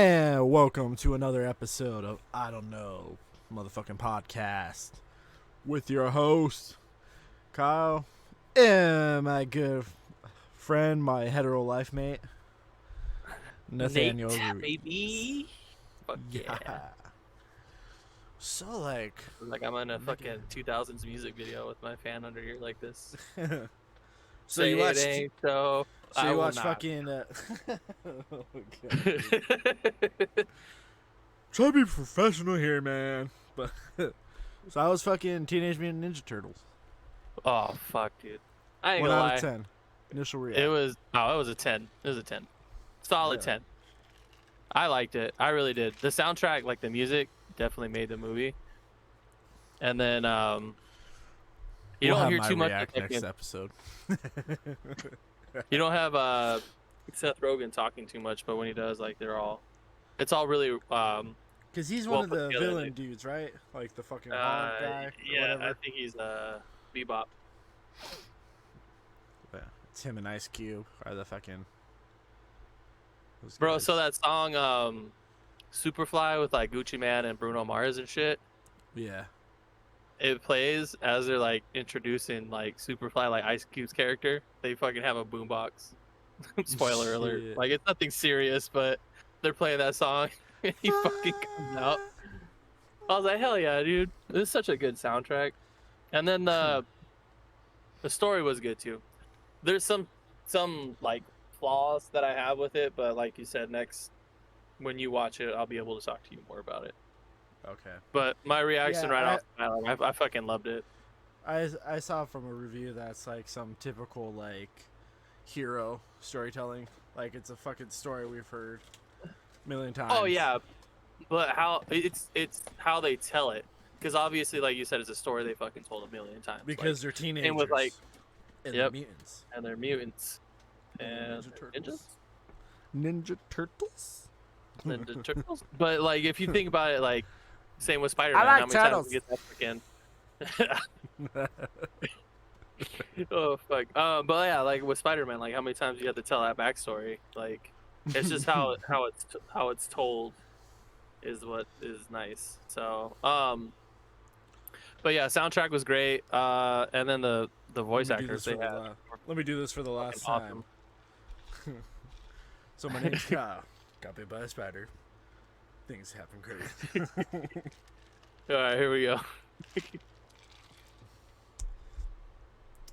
And welcome to another episode of I Don't Know Motherfucking Podcast with your host, Kyle, and my good friend, my hetero life mate, Nathaniel. Nate, baby. Fuck yeah. So, like I'm in a fucking 2000s music video with my fan under here like this. so you watched. So you watched fucking. Try to be professional here, man. But so I was fucking Teenage Mutant Ninja Turtles. Oh fuck, dude. I ain't 1 gonna out lie. of 10. Initial reaction. It was a 10. It was a 10. Solid 10. I liked it. I really did. The soundtrack, like the music, definitely made the movie. And then you We'll don't hear have too my much react next episode. You don't have Seth Rogen talking too much, but when he does, like it's all really because he's one of the villain dudes, right? Like the fucking hog guy. Yeah, I think he's Bebop. Yeah, it's him and Ice Cube are the fucking. Bro, so that song Superfly with like Gucci Mane and Bruno Mars and shit. Yeah. It plays as they're like introducing like Superfly, like Ice Cube's character. They fucking have a boombox. Spoiler alert. Like it's nothing serious, but they're playing that song and he fucking comes out. I was like, hell yeah, dude. This is such a good soundtrack. And then the story was good too. There's some like flaws that I have with it, but like you said, when you watch it, I'll be able to talk to you more about it. Okay. But my reaction off, I fucking loved it. I saw from a review that's like some typical like hero storytelling. Like it's a fucking story we've heard a million times. Oh yeah, but how it's how they tell it, because obviously, like you said, it's a story they fucking told a million times. Because they're teenagers. And with like, and they're mutants. And they're mutants. And Ninja Turtles. Ninja Turtles. But like, if you think about it, like, same with Spider-Man. I like how many turtles. times we get that freaking... Oh fuck. But yeah, like with Spider-Man, like how many times you have to tell that backstory? Like, it's just how it's told is what is nice. So, but yeah, soundtrack was great. And then the voice actors they had. Let me do this for the last time. So my name's Kyle. Got bit by a spider. Things happen crazy. All right, here we go.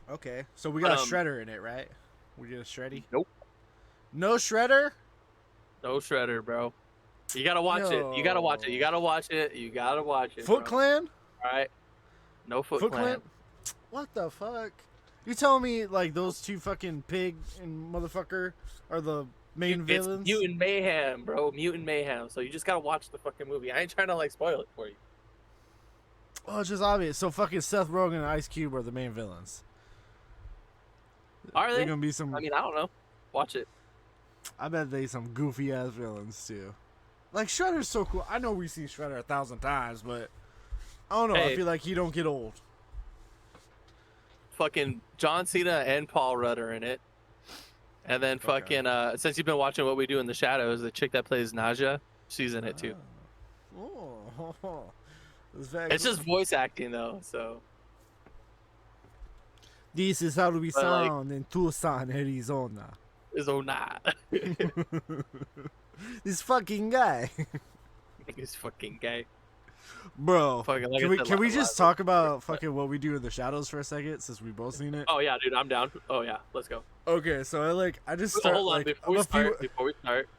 Okay, so we got a Shredder in it, right? We get a Shreddy? Nope. No Shredder? No Shredder, bro. You gotta watch it. You gotta watch it. You gotta watch it. You gotta watch it. Foot Clan? All right. No Foot Clan. What the fuck? You telling me like those two fucking pig and motherfucker are the main villains? It's Mutant Mayhem, bro. Mutant Mayhem. So you just gotta watch the fucking movie. I ain't trying to like spoil it for you. Oh, it's just obvious. So fucking Seth Rogen and Ice Cube are the main villains. Are they? They're gonna be some. I mean, I don't know. Watch it. I bet they some goofy ass villains too. Like Shredder's so cool. I know we see Shredder 1,000 times, but I don't know. Hey. I feel like he don't get old. Fucking John Cena and Paul Rudd are in it. And then fucking since you've been watching What We Do in the Shadows, the chick that plays Naja, she's in it too. Oh. It's just voice acting though, so. This is how we sound in Tucson, Arizona. Arizona. This fucking guy. This fucking guy. Bro, fucking, like can we just talk about fucking What We Do in the Shadows for a second, since we both seen it? Oh yeah, dude, I'm down. Oh yeah, let's go. Okay, so I just start. Hold on, like, before we start.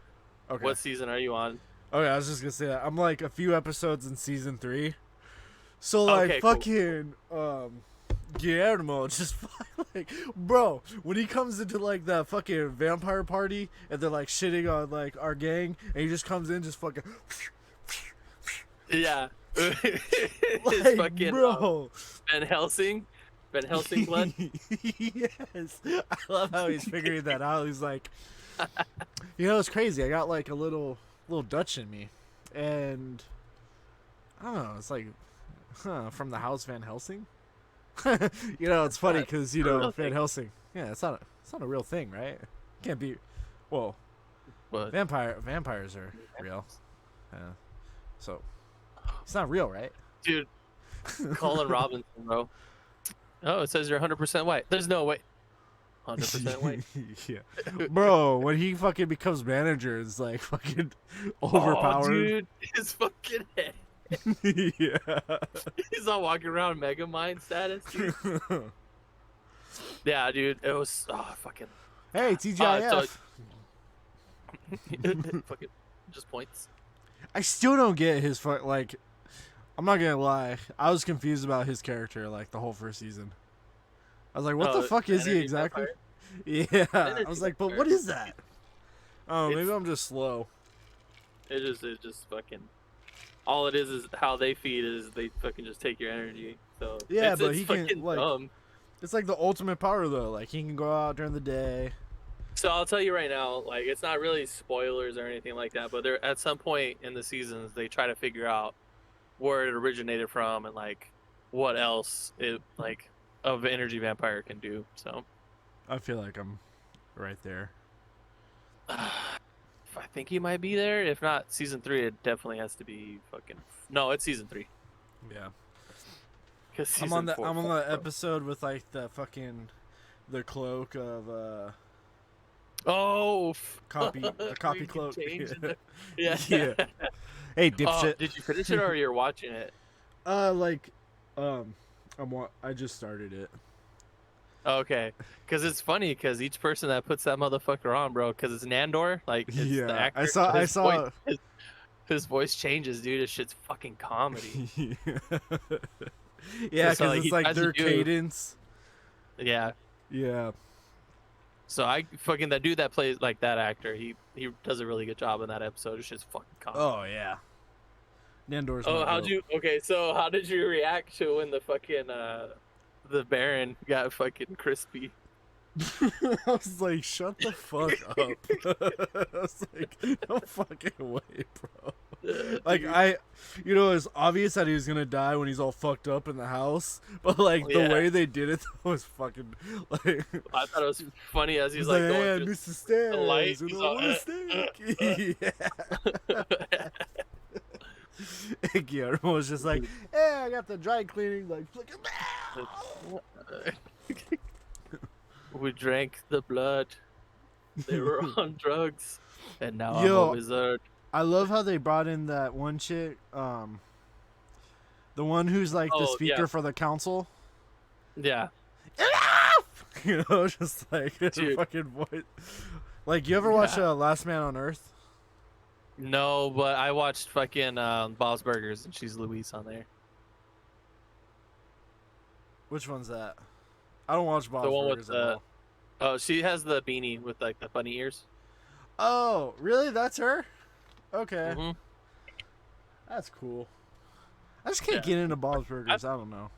Okay. What season are you on? Okay, I was just gonna say that I'm like a few episodes in season 3. So like okay, fucking Guillermo just like, bro, when he comes into like that fucking vampire party and they're like shitting on like our gang and he just comes in just fucking yeah. like, fucking bro. Van Helsing blood. Yes, I love how he's figuring that out. He's like, it's crazy. I got like a little Dutch in me, and I don't know. It's like, from the house Van Helsing. It's funny because Van Helsing. Yeah, it's not a real thing, right? Can't be. Well, But vampires are real. Yeah. So it's not real, right? dude, Colin Robinson, bro. Oh, it says you're 100% white. There's no way. 100% white. Yeah, bro. When he fucking becomes manager, it's like fucking overpowered. Oh, dude, his fucking head. Yeah. He's all walking around Mega Mind status, dude. Yeah, dude. It was fucking. Hey, TGIF. Fucking just points. I still don't get his like. I'm not gonna lie. I was confused about his character like the whole first season. I was like, what the fuck is he exactly? Yeah. I was like, but what is that? Oh, maybe I'm just slow. It's just fucking. All it is how they feed is they fucking just take your energy. So yeah, it's, but it's he fucking can like. dumb. It's like the ultimate power though. Like he can go out during the day. So I'll tell you right now, like it's not really spoilers or anything like that, but there at some point in the seasons they try to figure out where it originated from and like what else it like of energy vampire can do. So I feel like I'm right there. I think he might be there. If not season 3, it definitely has to be fucking. No, it's season 3. Yeah. Because I'm on the episode with like the cloak of copy cloak. Yeah. Yeah. Hey, dipshit. Did you finish it or you're watching it? I just started it. Okay, because it's funny because each person that puts that motherfucker on, bro, because it's Nandor, like it's the actor. I saw. His voice changes, dude. This shit's fucking comedy. Yeah, because it's like their cadence. Yeah. Yeah. So I fucking that dude that plays like that actor, he does a really good job in that episode. It's just fucking comedy. Oh yeah. Nandor's. Oh, so how did you react to when the fucking the Baron got fucking crispy? I was like, shut the fuck up. I was like, no fucking way, bro. Like, it's obvious that he was gonna die when he's all fucked up in the house, but like the way they did it was fucking like. I thought it was funny as he's like, going hey, I through missed the stairs. the light. You know, yeah. Guillermo was just like, hey, I got the dry cleaning, like, we drank the blood. They were on drugs, and now I'm a wizard. I love how they brought in that one chick, the one who's like the speaker for the council. Yeah. Just like her fucking voice. Like, you ever watch Last Man on Earth? No, but I watched fucking Bob's Burgers, and she's Louise on there. Which one's that? I don't watch Bob's Burgers at all. Oh, she has the beanie with like the bunny ears. Oh, really? That's her? Okay. Mm-hmm. That's cool. I just can't get into Bob's Burgers. I don't know.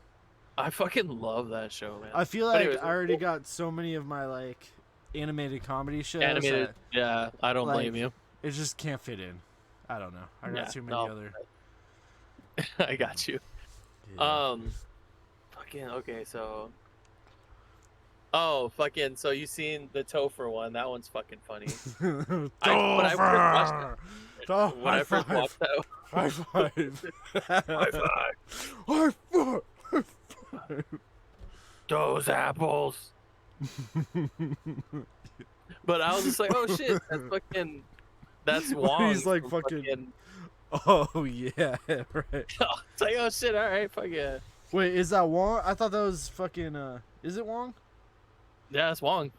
I fucking love that show, man. I feel like I already got so many of my like animated comedy shows. Yeah, I don't blame you. It just can't fit in. I don't know. I got too many other. I got you. Yeah. Fucking okay. So. Oh, fucking! So you seen the Topher one? That one's fucking funny. When I first watched that. High five! High five! High five! Those apples. But I was just like, oh shit, that's Wong. He's like fucking. Oh yeah, right. It's like, oh shit, all right, fuck yeah. Wait, is that Wong? I thought that was fucking. Is it Wong? Yeah, it's Wong.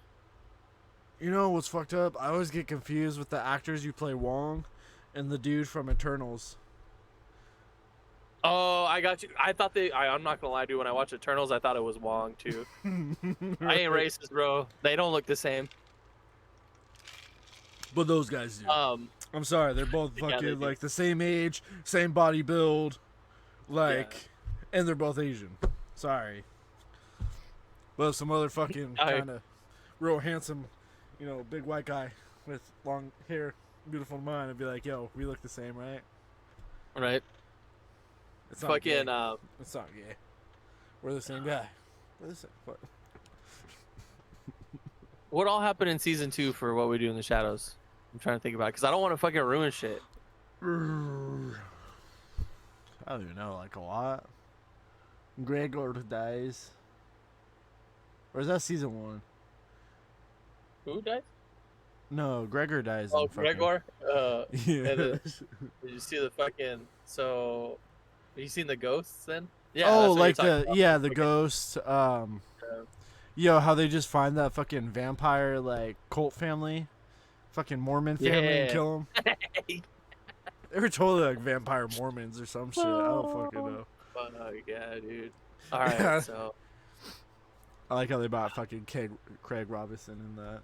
You know what's fucked up? I always get confused with the actors who play Wong and the dude from Eternals. Oh, I got you. I thought I'm not gonna lie, dude. When I watched Eternals, I thought it was Wong too. I ain't racist, bro. They don't look the same. But those guys do. I'm sorry, they're both fucking like the same age, same body build, and they're both Asian. Sorry. But some other fucking kind of real handsome, big white guy with long hair, beautiful mind, and be like, yo, we look the same, right? Right. It's not fucking gay. It's not gay. We're the same guy. We're the same. What all happened in season 2 for What We Do in the Shadows? I'm trying to think about it because I don't want to fucking ruin shit. I don't even know, like a lot. Gregor dies. Or is that season 1? Who died? No, Gregor dies Oh, in fucking... Gregor. Yeah. And did you see the fucking? So, have you seen the ghosts then? Yeah, Oh, that's what you're like talking the about. yeah, the Okay. ghost. Yo, how they just find that fucking vampire like cult family, fucking Mormon family, and Yeah. kill them. They were totally like vampire Mormons or some shit. I don't fucking know. Fuck yeah, dude. All right, Yeah. so I like how they bought fucking Craig Robinson in that.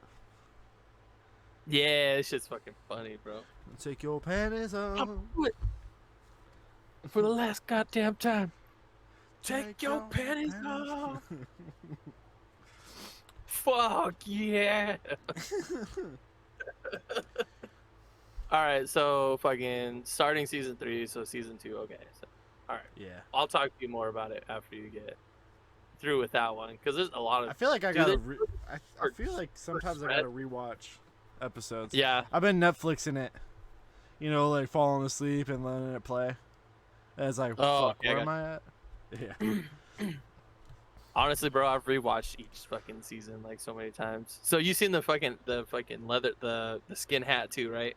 yeah, this shit's fucking funny, bro. Take your panties off. For the last goddamn time. Take your panties off. Fuck yeah. All right, so fucking starting season 3, so season 2. Okay, so all right. Yeah. I'll talk to you more about it after you get through with that one because there's a lot of. I feel like I Do gotta. they- I feel like sometimes I gotta rewatch episodes. Yeah, I've been Netflixing it. You know, like falling asleep and letting it play. And it's like, Oh, fuck, yeah, I where got am I at? Yeah. honestly, bro, I've rewatched each fucking season like so many times. So you seen the fucking leather the skin hat too, right?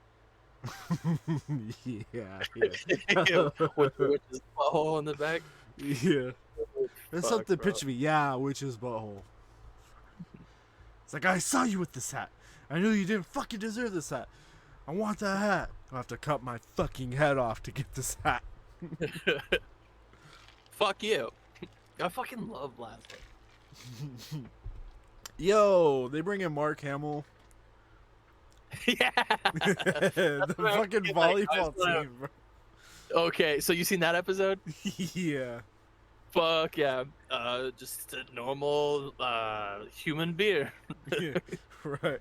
Yeah. With the witch's butthole in the back. Yeah. That's Fuck, something bro. picture me. Yeah, witch's butthole. It's like, I saw you with this hat. I knew you didn't fucking deserve this hat. I want that hat. I'll have to cut my fucking head off to get this hat. Fuck you. I fucking love Laszlo. Yo, they bring in Mark Hamill. Yeah. The what I was fucking thinking, like, I volleyball was like- team, bro. Okay, so you seen that episode? Yeah. Fuck yeah. Just a normal human beer. Yeah. Right.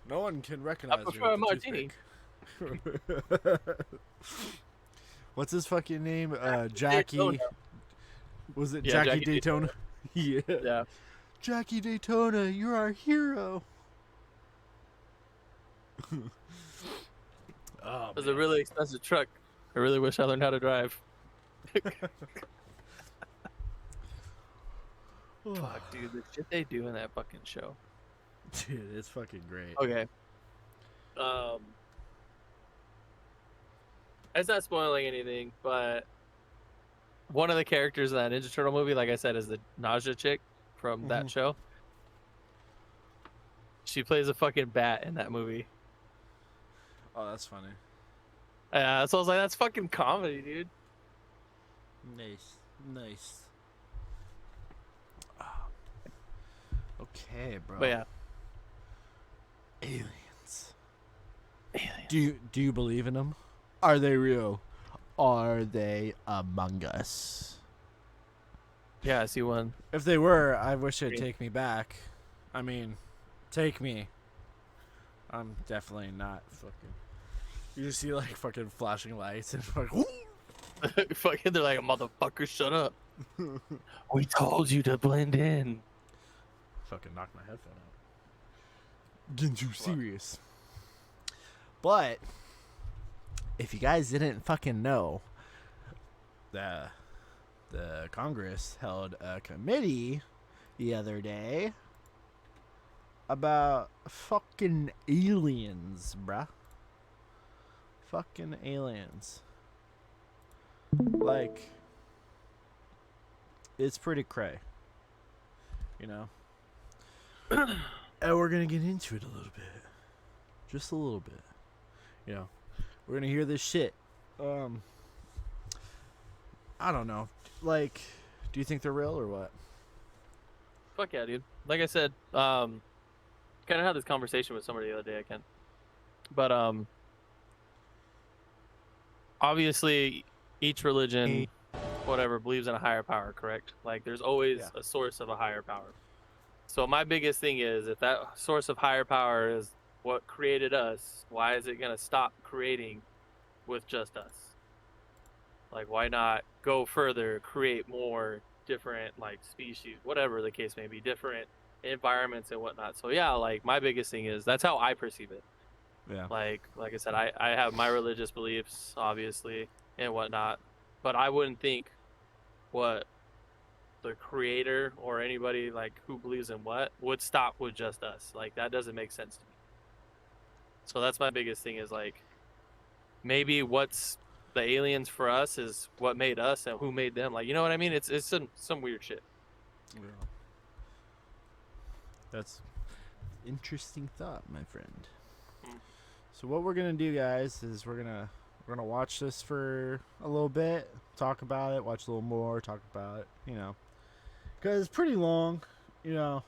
No one can recognize me prefer a with the toothpick. What's his fucking name? Jackie. Daytona. Was it Yeah, Jackie Jackie Daytona? Yeah. Yeah. Jackie Daytona, you're our hero. Oh, It was a really expensive truck. I really wish I learned how to drive. Fuck, dude, the shit they do in that fucking show. Dude, it's fucking great. Okay. It's not spoiling anything, but one of the characters in that Ninja Turtle movie, like I said, is the nausea chick from that show. She plays a fucking bat in that movie. Oh, that's funny. So I was like, that's fucking comedy, dude. Nice. Okay, bro. But yeah. Aliens. Aliens. Do you believe in them? Are they real? Are they among us? Yeah, I see one. If they were, I wish it'd take me back. I mean, take me. I'm definitely not fucking. You just see like fucking flashing lights and fucking. Fucking, they're like, motherfucker, shut up. We told you to blend in. Fucking knock my headphone out. Getting too serious. But if you guys didn't fucking know, the Congress held a committee the other day about fucking aliens, bruh. Fucking aliens. Like, it's pretty cray. You know? And we're gonna get into it a little bit. Just a little bit. You know? We're gonna hear this shit. I don't know. Like, do you think they're real or what? Fuck yeah, dude. Like I said, kind of had this conversation with somebody the other day, I can. But, obviously, each religion, whatever, believes in a higher power, correct? Like, there's always a source of a higher power. So my biggest thing is, if that source of higher power is what created us, why is it going to stop creating with just us? Like, why not go further, create more different, like, species, whatever the case may be, different environments and whatnot. So, yeah, like, my biggest thing is, that's how I perceive it. Yeah. Like I said, I have my religious beliefs, obviously, and whatnot, but I wouldn't think what the creator or anybody like who believes in what would stop with just us. Like that doesn't make sense to me. So that's my biggest thing is like maybe what's the aliens for us is what made us and who made them. Like you know what I mean? It's some weird shit. Yeah. That's interesting thought, my friend. So what we're gonna do, guys, is we're gonna watch this for a little bit, talk about it, watch a little more, talk about it, because it's pretty long. Can't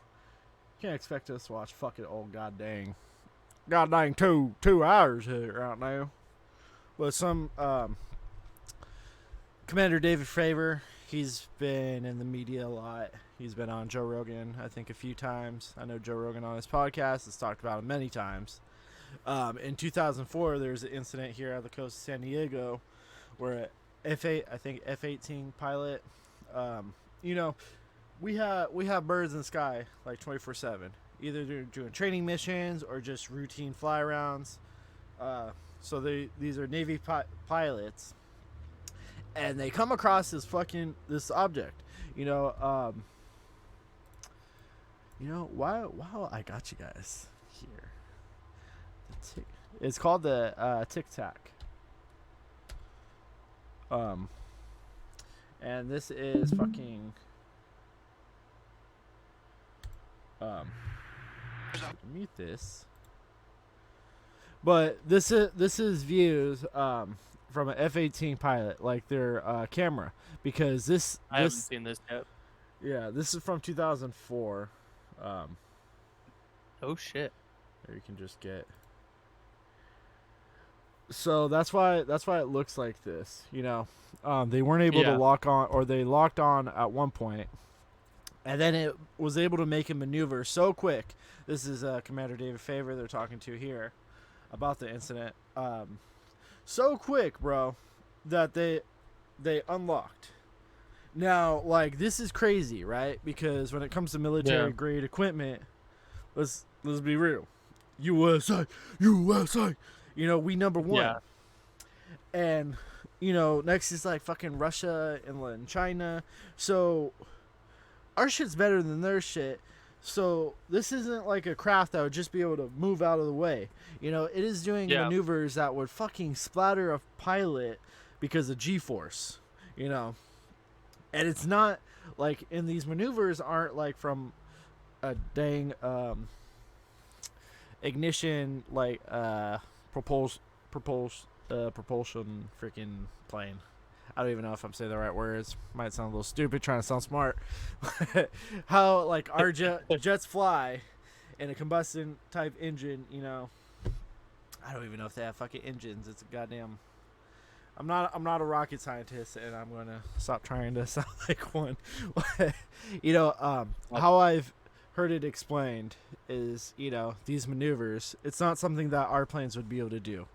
expect us to watch fucking god dang 2 hours here right now. But some Commander David Fravor, he's been in the media a lot. He's been on Joe Rogan, I think, a few times. I know Joe Rogan on his podcast has talked about him many times. In 2004, there was an incident here on the coast of San Diego where F-18 pilot, we have birds in the sky like 24/7. Either they're doing training missions or just routine fly arounds. So these are Navy pilots, and they come across this object. Wow, I got you guys here. It's called the Tic Tac. And this is fucking. Mute this. But this is views from an F-18 pilot, like their camera, because I haven't seen this yet. Yeah, this is from 2004. Oh shit! There you can just get. So that's why it looks like this. They weren't able to lock on, or they locked on at one point, and then it was able to make a maneuver so quick. This is Commander David Fravor they're talking to here about the incident. So quick, bro, that they unlocked. Now, like, this is crazy, right? Because when it comes to military grade equipment, let's be real. USA. We number one. Yeah. And, next is like fucking Russia and China. So our shit's better than their shit. So this isn't like a craft that would just be able to move out of the way. It is doing maneuvers that would fucking splatter a pilot because of G-force, And it's not like, and these maneuvers aren't like from a dang ignition, like propulsion freaking plane. I don't even know if I'm saying the right words. Might sound a little stupid trying to sound smart. How like our jets fly in a combustion type engine, I don't even know if they have fucking engines. It's a goddamn. I'm not a rocket scientist, and I'm gonna stop trying to sound like one. How I've heard it explained is, these maneuvers. It's not something that our planes would be able to do,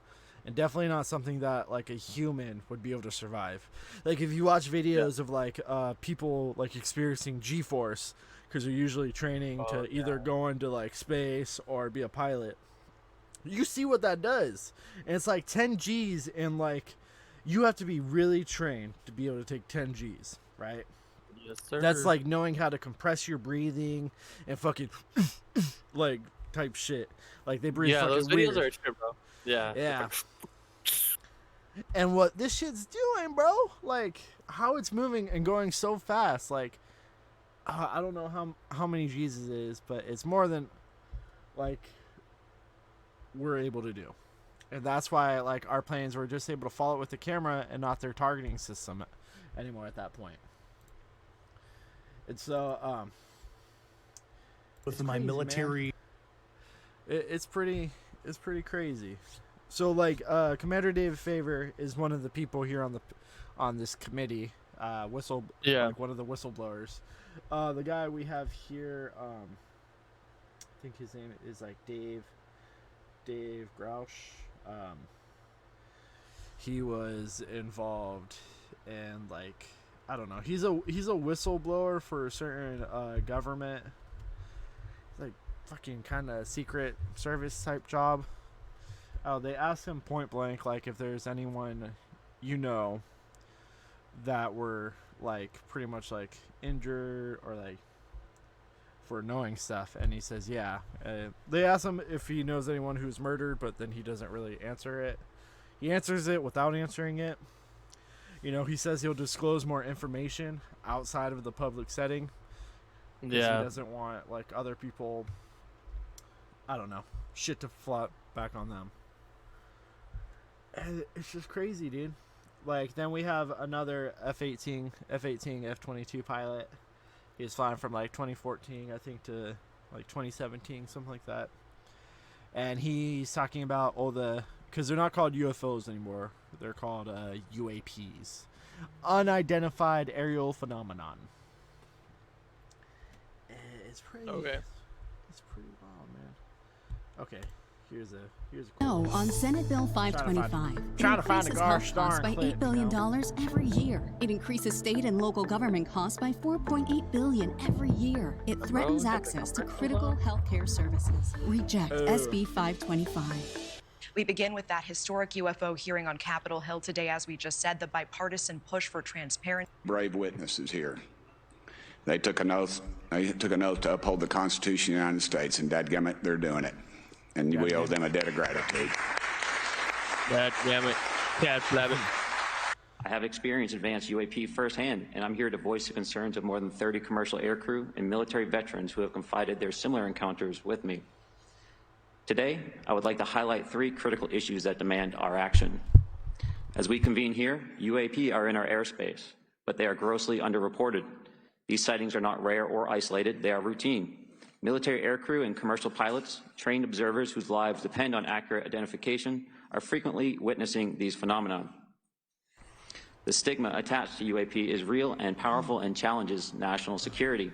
and definitely not something that like a human would be able to survive. Like if you watch videos of like people like experiencing G-force, because they're usually training to either go into like space or be a pilot. You see what that does, and it's like 10 G's, and like. You have to be really trained to be able to take 10 G's, right? Yes, sir. That's like knowing how to compress your breathing and fucking like type shit. Like they breathe fucking those videos weird. are true, bro. Yeah. Yeah. And what this shit's doing, bro, like how it's moving and going so fast, like I don't know how many G's it is, but it's more than like we're able to do. And that's why, like, our planes were just able to follow it with the camera and not their targeting system anymore at that point. And so, with my military, it's pretty crazy. So, like, Commander David Fravor is one of the people here on this committee. Like one of the whistleblowers. The guy we have here, I think his name is like Dave Grouch. He was involved in like I don't know. He's a whistleblower for a certain government, like fucking kind of secret service type job. Oh, they asked him point blank, like, if there's anyone you know that were, like, pretty much, like, injured or, like, for knowing stuff, and he says, yeah. They asked him if he knows anyone who's murdered, but then he doesn't really answer it. He answers it without answering it. You know, he says he'll disclose more information outside of the public setting. Yeah. He doesn't want, like, other people, I don't know, shit to flop back on them. And it's just crazy, dude. Like, then we have another F-18, F-22 pilot. He was flying from, like, 2014, I think, to, like, 2017, something like that. And he's talking about all the... Because they're not called UFOs anymore. They're called UAPs. Unidentified Aerial Phenomenon. It's pretty... Okay. It's pretty wild, man. Okay. Here's a No, on Senate Bill 525, trying to find a increases gosh health costs darn by clip, $8 billion you know? every year. It increases state and local government costs by $4.8 billion every year. It threatens access to critical healthcare services. Reject SB 525. We begin with that historic UFO hearing on Capitol Hill today. As we just said, the bipartisan push for transparency. Brave witnesses here. They took an oath. They took an oath to uphold the Constitution of the United States, and dadgummit, they're doing it. And we owe them a debt of gratitude. Dadgummit. Cat flabbit. I have experienced advanced UAP firsthand, and I'm here to voice the concerns of more than 30 commercial aircrew and military veterans who have confided their similar encounters with me. Today, I would like to highlight 3 critical issues that demand our action. As we convene here, UAP are in our airspace, but they are grossly underreported. These sightings are not rare or isolated, they are routine. Military aircrew and commercial pilots, trained observers whose lives depend on accurate identification, are frequently witnessing these phenomena. The stigma attached to UAP is real and powerful and challenges national security.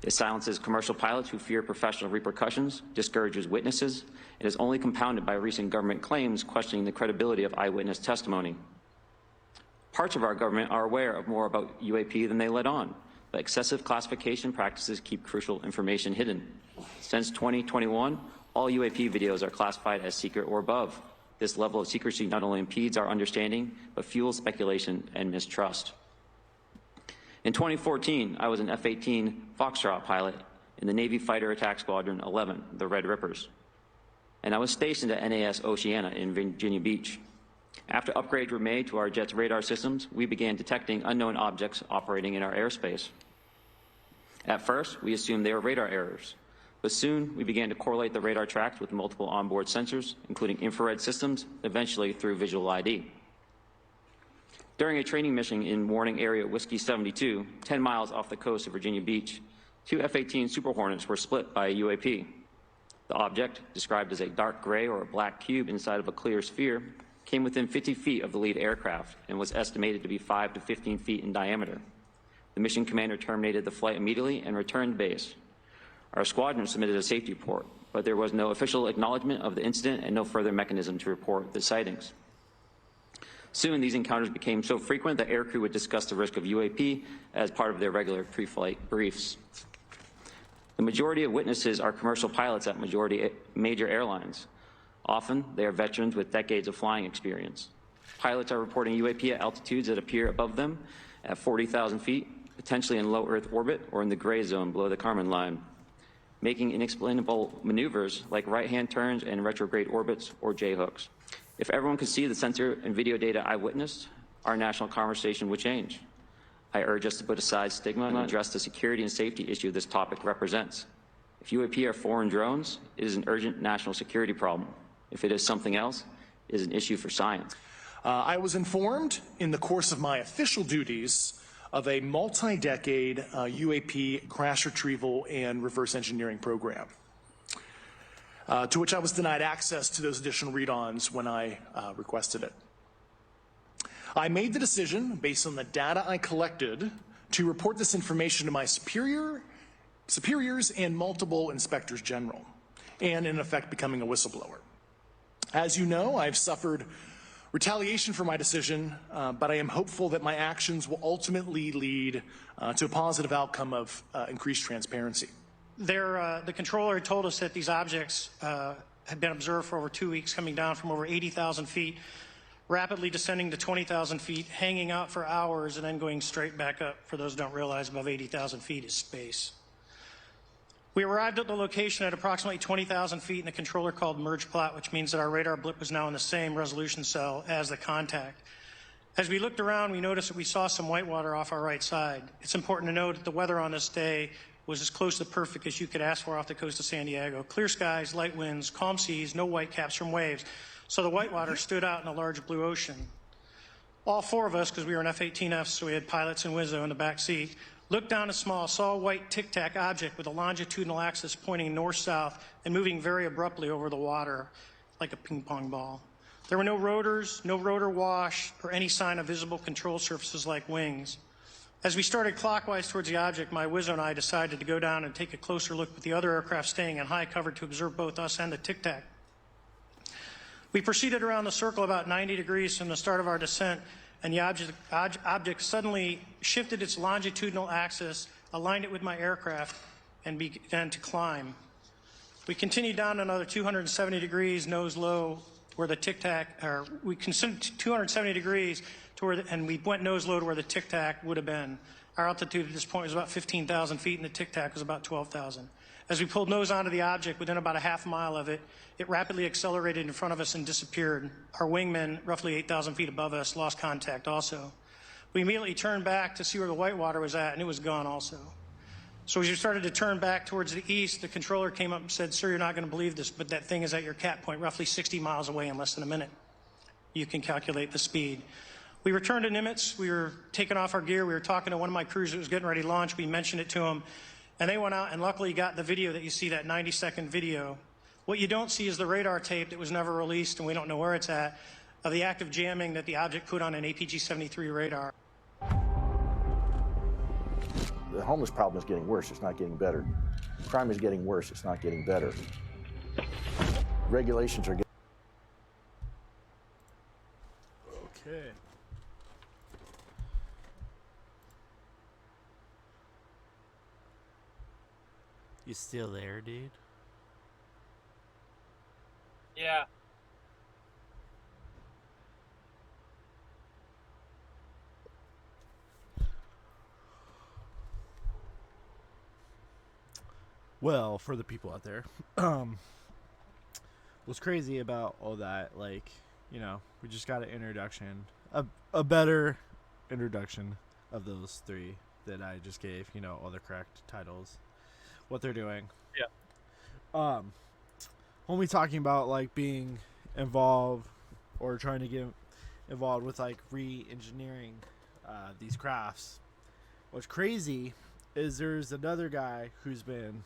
It silences commercial pilots who fear professional repercussions, discourages witnesses, and is only compounded by recent government claims questioning the credibility of eyewitness testimony. Parts of our government are aware of more about UAP than they let on, but excessive classification practices keep crucial information hidden. Since 2021, all UAP videos are classified as secret or above. This level of secrecy not only impedes our understanding, but fuels speculation and mistrust. In 2014, I was an F-18 Foxtrot pilot in the Navy Fighter Attack Squadron 11, the Red Rippers. And I was stationed at NAS Oceana in Virginia Beach. After upgrades were made to our jet's radar systems, we began detecting unknown objects operating in our airspace. At first, we assumed they were radar errors, but soon we began to correlate the radar tracks with multiple onboard sensors, including infrared systems, eventually through visual ID. During a training mission in Warning Area Whiskey 72, 10 miles off the coast of Virginia Beach, 2 F-18 Super Hornets were split by a UAP. The object, described as a dark gray or a black cube inside of a clear sphere, came within 50 feet of the lead aircraft and was estimated to be 5 to 15 feet in diameter. The mission commander terminated the flight immediately and returned to base. Our squadron submitted a safety report, but there was no official acknowledgement of the incident and no further mechanism to report the sightings. Soon, these encounters became so frequent that aircrew would discuss the risk of UAP as part of their regular pre-flight briefs. The majority of witnesses are commercial pilots at major airlines. Often, they are veterans with decades of flying experience. Pilots are reporting UAP at altitudes that appear above them at 40,000 feet, potentially in low Earth orbit or in the gray zone below the Kármán line, making inexplainable maneuvers like right-hand turns and retrograde orbits or J-hooks. If everyone could see the sensor and video data I witnessed, our national conversation would change. I urge us to put aside stigma and address the security and safety issue this topic represents. If UAP are foreign drones, it is an urgent national security problem. If it is something else, it is an issue for science. I was informed in the course of my official duties of a multi-decade UAP crash retrieval and reverse engineering program, to which I was denied access to those additional read-ons when I requested it. I made the decision, based on the data I collected, to report this information to my superiors and multiple inspectors general, and in effect becoming a whistleblower. As you know, I've suffered retaliation for my decision, but I am hopeful that my actions will ultimately lead to a positive outcome of increased transparency. The controller told us that these objects had been observed for over 2 weeks, coming down from over 80,000 feet, rapidly descending to 20,000 feet, hanging out for hours, and then going straight back up. For those who don't realize, above 80,000 feet is space. We arrived at the location at approximately 20,000 feet, and the controller called merge plot, which means that our radar blip was now in the same resolution cell as the contact. As we looked around, we noticed that we saw some whitewater off our right side. It's important to note that the weather on this day was as close to perfect as you could ask for off the coast of San Diego. Clear skies, light winds, calm seas, no whitecaps from waves. So the whitewater stood out in a large blue ocean. All four of us, because we were in F-18Fs, so we had pilots and Wizzo in the back seat, looked down and saw a white tic-tac object with a longitudinal axis pointing north-south and moving very abruptly over the water like a ping-pong ball. There were no rotors, no rotor wash, or any sign of visible control surfaces like wings. As we started clockwise towards the object, my Wizzo and I decided to go down and take a closer look with the other aircraft staying in high cover to observe both us and the tic-tac. We proceeded around the circle about 90 degrees from the start of our descent, and the object suddenly shifted its longitudinal axis, aligned it with my aircraft, and began to climb. We continued down another 270 degrees, nose low, where the tic-tac, or we continued 270 degrees to where, and we went nose low to where the tic-tac would have been. Our altitude at this point was about 15,000 feet, and the tic-tac was about 12,000. As we pulled nose onto the object, within about a half mile of it, it rapidly accelerated in front of us and disappeared. Our wingmen, roughly 8,000 feet above us, lost contact also. We immediately turned back to see where the whitewater was at, and it was gone also. So as we started to turn back towards the east, the controller came up and said, "Sir, you're not going to believe this, but that thing is at your cap point, roughly 60 miles away in less than a minute. You can calculate the speed." We returned to Nimitz. We were taking off our gear. We were talking to one of my crews that was getting ready to launch. We mentioned it to him, and they went out and luckily got the video that you see, that 90-second video. What you don't see is the radar tape that was never released, and we don't know where it's at, of the active jamming that the object put on an APG-73 radar. The homeless problem is getting worse, it's not getting better. Crime is getting worse, it's not getting better. Regulations are getting... Okay. You still there, dude? Yeah. Well, for the people out there, what's crazy about all that, like, you know, we just got an introduction, a better introduction of those three that I just gave, you know, all the correct titles, what they're doing. Yeah. Only talking about, like, being involved or trying to get involved with, like, re-engineering these crafts. What's crazy is there's another guy who's been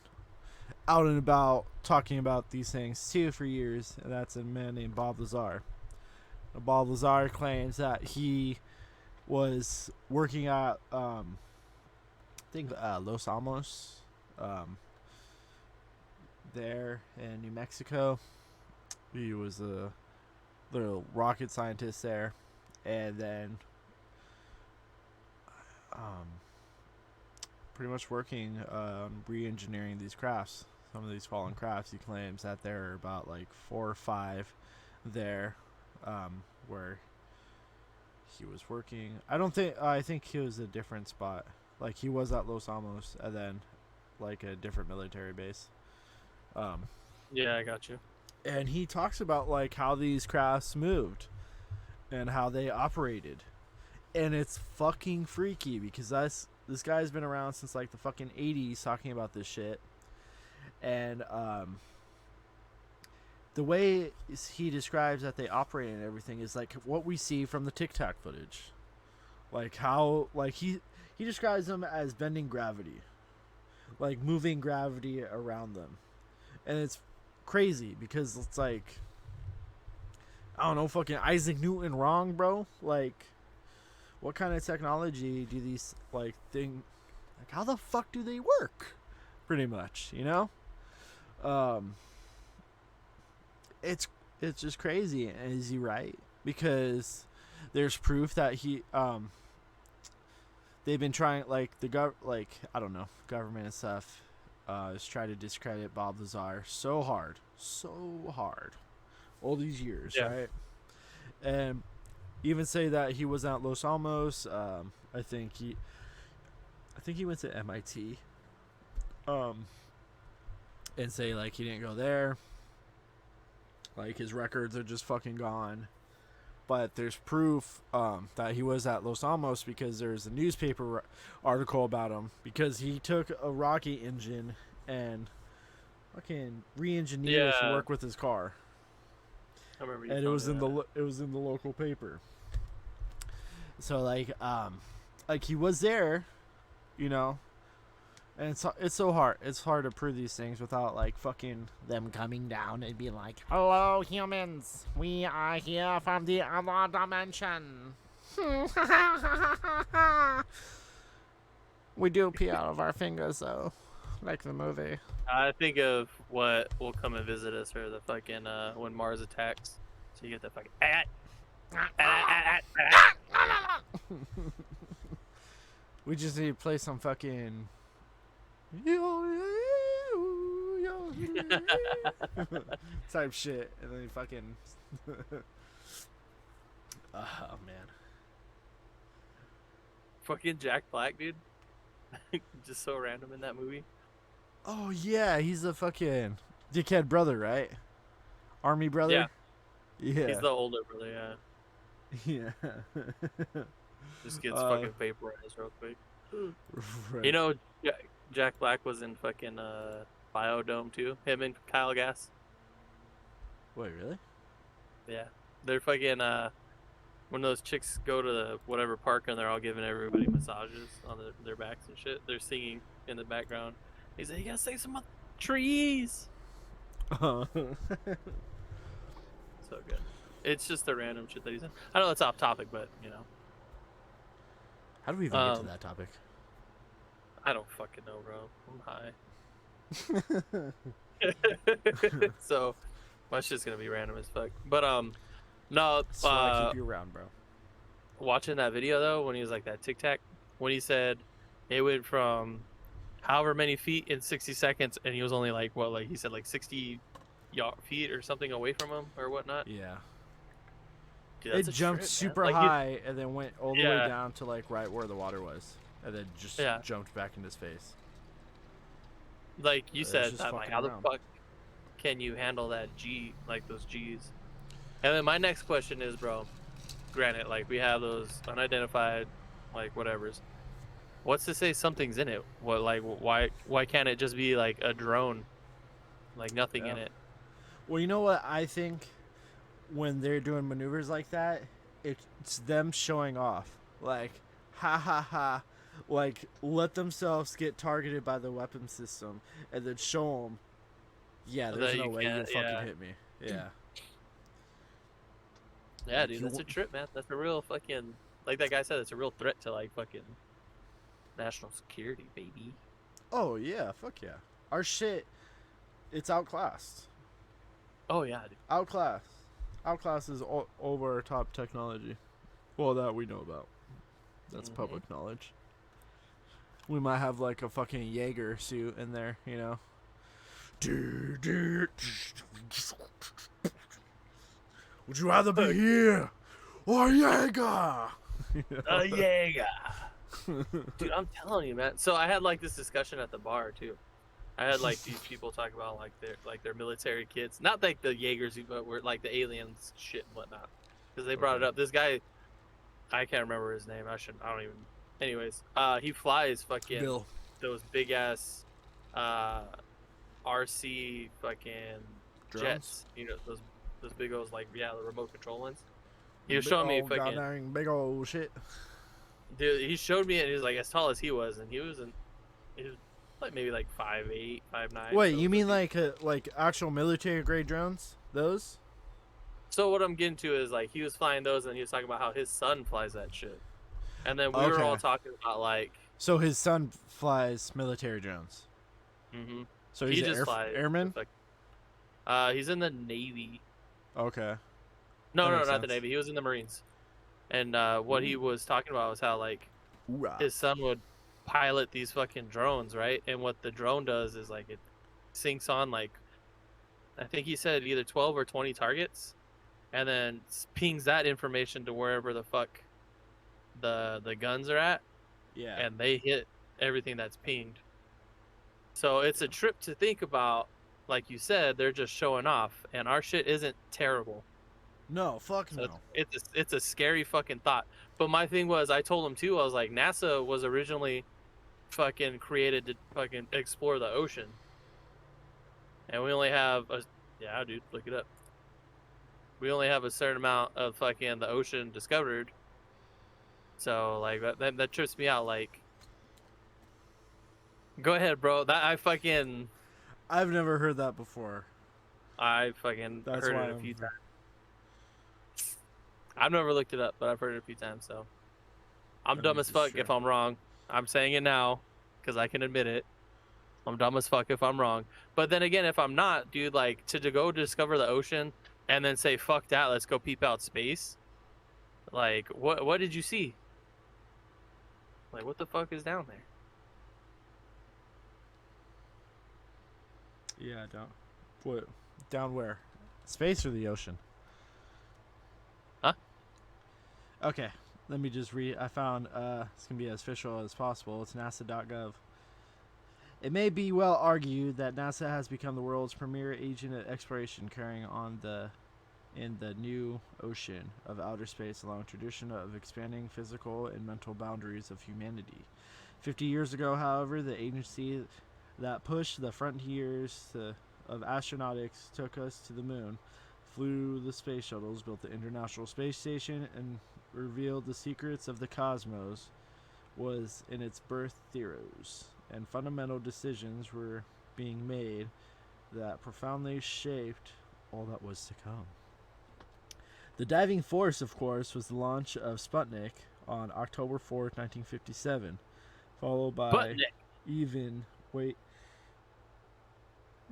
out and about talking about these things too for years, and that's a man named Bob Lazar. Bob Lazar claims that he was working at I think Los Alamos there in New Mexico. He was a little rocket scientist there, and then pretty much working on re-engineering these crafts. Some of these fallen crafts, he claims that there are about like 4 or 5 there where he was working. I think he was a different spot. Like, he was at Los Alamos and then like a different military base. Yeah, I got you. And he talks about like how these crafts moved and how they operated. And it's fucking freaky because this guy's been around since like the fucking 80s talking about this shit. And the way he describes that they operate and everything is like what we see from the Tic Tac footage. Like how, like he describes them as bending gravity, like moving gravity around them. And it's crazy because it's like, I don't know, fucking Isaac Newton wrong, bro. Like, what kind of technology do these like thing, like how the fuck do they work? Pretty much, you know? It's just crazy. And is he right? Because there's proof that they've been trying, like I don't know, government and stuff is trying to discredit Bob Lazar so hard so hard all these years, Yeah. right? And even say that he was at Los Alamos. I think he went to MIT. And say like he didn't go there. Like his records are just fucking gone. But there's proof that he was at Los Alamos because there's a newspaper article about him because he took a rocket engine and fucking re-engineered it to work with his car. I remember you And telling me it was in the local paper. So like he was there, you know. And it's so hard. It's hard to prove these things without like fucking them coming down and being like, "Hello, humans. We are here from the other dimension." We do pee out of our fingers though, like the movie. I think of what will come and visit us, or the fucking when Mars attacks. So you get the fucking We just need to play some fucking type shit, and then fucking. Oh man. fucking Jack Black, dude. Just so random in that movie. Oh yeah, he's the fucking dickhead brother, right? Army brother. Yeah. Yeah. He's the older brother, yeah. Yeah. Just gets fucking vaporized real quick. Right. You know, Jack Black was in fucking Biodome too. Him and Kyle Gass. Wait, really? Yeah, they're fucking when those chicks go to the whatever park and they're all giving everybody massages on their backs and shit. They're singing in the background. He's like, "You gotta save some trees." So good. It's just the random shit that he's in. I know it's off topic, but you know. How do we even get to that topic? I don't fucking know, bro. I'm high. So my shit's gonna be random as fuck. But no, That's why I keep you around, bro. watching that video though, when he was like that Tic Tac, when he said it went from however many feet in 60 seconds, and he was only like what, like he said like 60 feet or something away from him or whatnot. Yeah. Dude, It that's a jumped trip, man. super Like, high and then went all the way Yeah. down to like right where the water was, and then just Yeah. jumped back in his face. Like you It's said, just that, like fucking how the around. fuck can you handle that G, like those G's? And then my next question is, bro, granted, like we have those unidentified, like whatever's. What's to say something's in it? What, like, why can't it just be like a drone, like nothing in Yeah. it? Well, you know what I think when they're doing maneuvers like that, it's them showing off. Like, ha ha ha. Like, let themselves get targeted by the weapon system and then show them, yeah, there's That no you way you'll can't- fucking yeah. hit me. Yeah. Yeah, Like, dude, you that's a trip, man. That's a real fucking, like that guy said, it's a real threat to like fucking national security, baby. Oh, yeah. Fuck yeah. Our shit, it's outclassed. Oh yeah, dude. Outclassed. Outclassed is over our top technology. Well, that we know about. That's Mhm. public knowledge. We might have like a fucking Jaeger suit in there, you know. Would you rather be here or Jaeger? Yeah. Dude, I'm telling you, man. So I had like this discussion at the bar too. I had like these people talk about like their military kids, not like the Jaegers, but were like the aliens shit and whatnot. Because they brought it up. This guy, I can't remember his name. I don't even. Anyways, he flies fucking Bill. those big ass, RC fucking Drones? jets. You know those big old like the remote control ones. He was showing me fucking. goddamn big old shit. Dude, he showed me, and he was like as tall as he was, and he was like maybe like 5'8", 5'9". Wait, so you it mean was- like actual military grade drones? Those? So what I'm getting to is like he was flying those, and he was talking about how his son flies that shit, and then we were all Okay. talking about like, So his son flies military drones. mm-hmm. So He he's just an flies airman? He's in the Navy. Okay. No, That no, makes not the sense. Navy. He was in the Marines, and what he was talking about was how like Hoorah. his son would pilot these fucking drones, right? And what the drone does is like it syncs on like I think he said either 12 or 20 targets, and then pings that information to wherever the fuck the guns are at, Yeah. and they hit everything that's pinged. So it's a trip to think about. Like you said, they're just showing off, and our shit isn't terrible. No, fuck So no. it's a scary fucking thought. But my thing was, I told him too. I was like, NASA was originally fucking created to fucking explore the ocean, and we only have a yeah, dude, look it up. We only have a certain amount of fucking the ocean discovered. So like that trips me out. Like, go ahead, bro. I've never heard that before. I fucking That's heard why it a few times. I've never looked it up, but I've heard it a few times. So I'm dumb as fuck if I'm wrong. I'm saying it now because I can admit it. I'm dumb as fuck if I'm wrong. But then again, if I'm not, dude, like to go discover the ocean and then say fuck that, let's go peep out space. Like what did you see? Like what the fuck is down there? Yeah, down. What? Down where? Space or the ocean? Huh? Okay, let me just read. I found it's gonna be as official as possible. It's nasa.gov. It may be well argued that NASA has become the world's premier agent of exploration, carrying on in the new ocean of outer space along a tradition of expanding physical and mental boundaries of humanity. 50 years ago, however, the agency that pushed the frontiers of astronautics took us to the moon, flew the space shuttles, built the International Space Station, and revealed the secrets of the cosmos was in its birth throes, and fundamental decisions were being made that profoundly shaped all that was to come. The driving force, of course, was the launch of Sputnik on October 4th, 1957, followed by even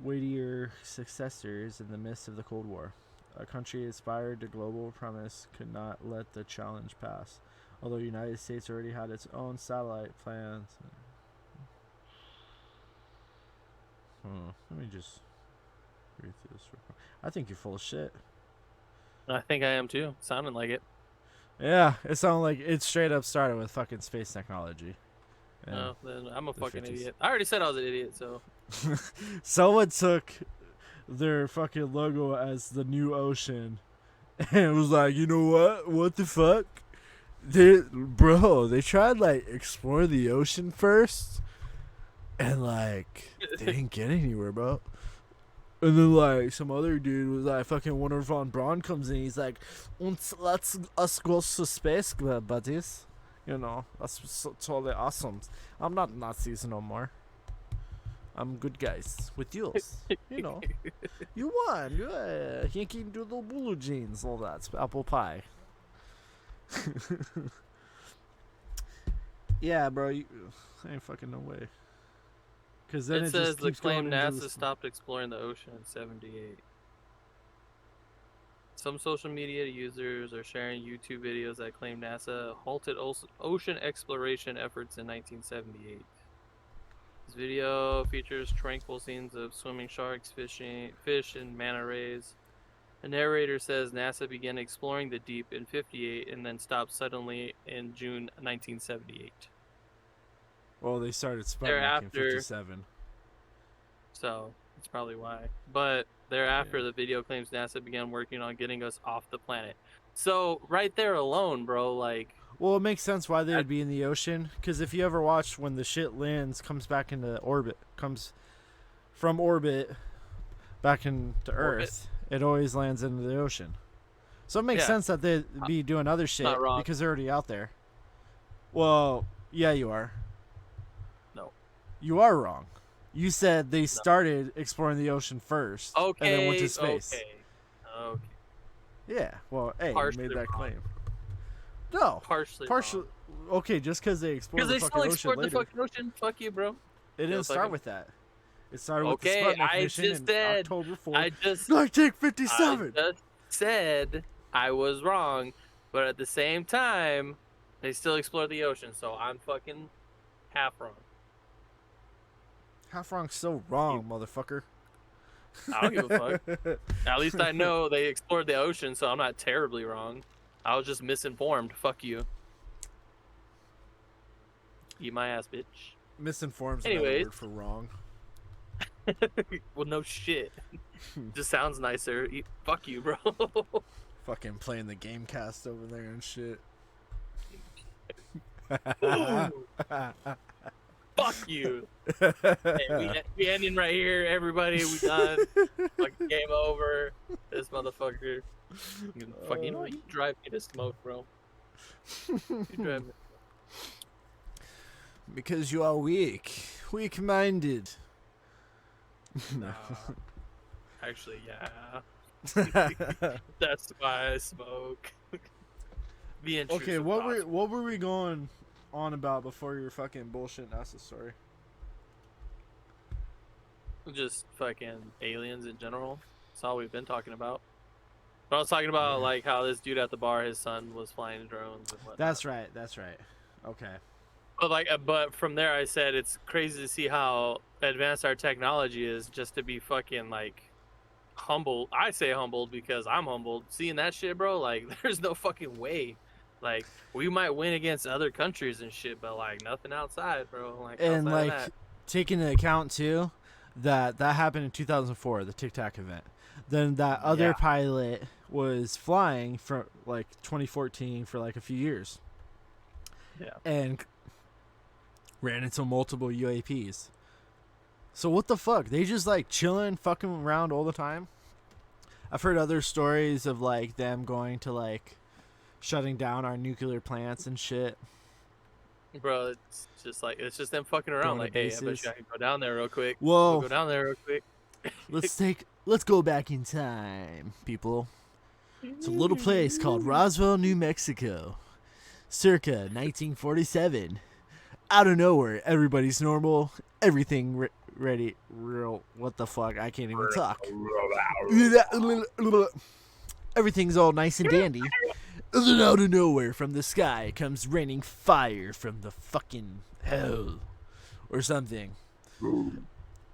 weightier successors in the midst of the Cold War. A country inspired to global promise could not let the challenge pass, although the United States already had its own satellite plans. Let me just read through this real quick. I think you're full of shit. I think I am too. Sounding like it. Yeah, it sounded like it straight up started with fucking space technology. No, then I'm a fucking idiot. I already said I was an idiot, so. Someone took their fucking logo as the new ocean and it was like, you know what? What the fuck? They tried like explore the ocean first and like they didn't get anywhere, bro. And then like some other dude was like fucking Wonder von Braun comes in, he's like, let's us go to space, buddies. You know, that's so totally awesome. I'm not Nazis no more. I'm good guys with yous. You know, you won. Yankee Doodle Blue Jeans, all that. Apple pie. Yeah, bro. Ain't fucking no way. Because then it says just the keeps claim going into NASA stopped exploring the ocean in '78. Some social media users are sharing YouTube videos that claim NASA halted ocean exploration efforts in 1978. This video features tranquil scenes of swimming sharks, fish, and manta rays. The narrator says NASA began exploring the deep in '58 and then stopped suddenly in June 1978. Well, they started Sputnik in '57. So that's probably why. But thereafter, the video claims NASA began working on getting us off the planet. So right there alone, bro, like. Well, it makes sense why they would be in the ocean. Because if you ever watch when the shit lands, comes back into orbit, comes from orbit back into Earth, it always lands into the ocean. So it makes sense that they'd be doing other shit because they're already out there. Well, yeah, you are. No. You are wrong. You said they started exploring the ocean first and then went to space. Okay. Yeah, well, hey, you made that claim. No. Partially. Okay, just because they explored the fucking ocean later. Because they still explored the fucking ocean. Fuck you, bro. It didn't start with that. It started with the Sputnik mission in October 4th, 1957. I just said I was wrong, but at the same time, they still explored the ocean, so I'm fucking half wrong. Half wrong's so wrong, motherfucker. I don't give a fuck. At least I know they explored the ocean, so I'm not terribly wrong. I was just misinformed. Fuck you. Eat my ass, bitch. Misinformed is another Anyways. word for wrong. Well, no shit. Just sounds nicer. Fuck you, bro. Fucking playing the game cast over there and shit. Fuck you. Hey, we ending right here, everybody. We done. Fucking game over. This motherfucker. You know what? You drive me to smoke, bro. You drive me. Because you are weak-minded. Nah. Actually, yeah. That's why I smoke. Be Okay, what were we going on about before your fucking bullshit NASA story? Just fucking aliens in general. That's all we've been talking about. But I was talking about like how this dude at the bar, his son was flying drones and whatnot. That's right. Okay. But from there, I said it's crazy to see how advanced our technology is, just to be fucking like humbled. I say humbled because I'm humbled seeing that shit, bro. Like, there's no fucking way. Like, we might win against other countries and shit, but like nothing outside, bro. Like, And outside like of that. taking into account too that happened in 2004, the Tic Tac event. Then that other pilot was flying for like 2014 for like a few years. Yeah. And ran into multiple UAPs. So what the fuck? They just like chilling, fucking around all the time? I've heard other stories of like them going to like shutting down our nuclear plants and shit. Bro, it's just them fucking around. Going like, to hey, I bet bases. you I can go down there real quick. Whoa. We'll go down there real quick. Let's go back in time, people. It's a little place called Roswell, New Mexico. Circa 1947. Out of nowhere, everybody's normal. Everything ready. Real. What the fuck? I can't even talk. Everything's all nice and dandy. And then out of nowhere, from the sky, comes raining fire from the fucking hell. Or something.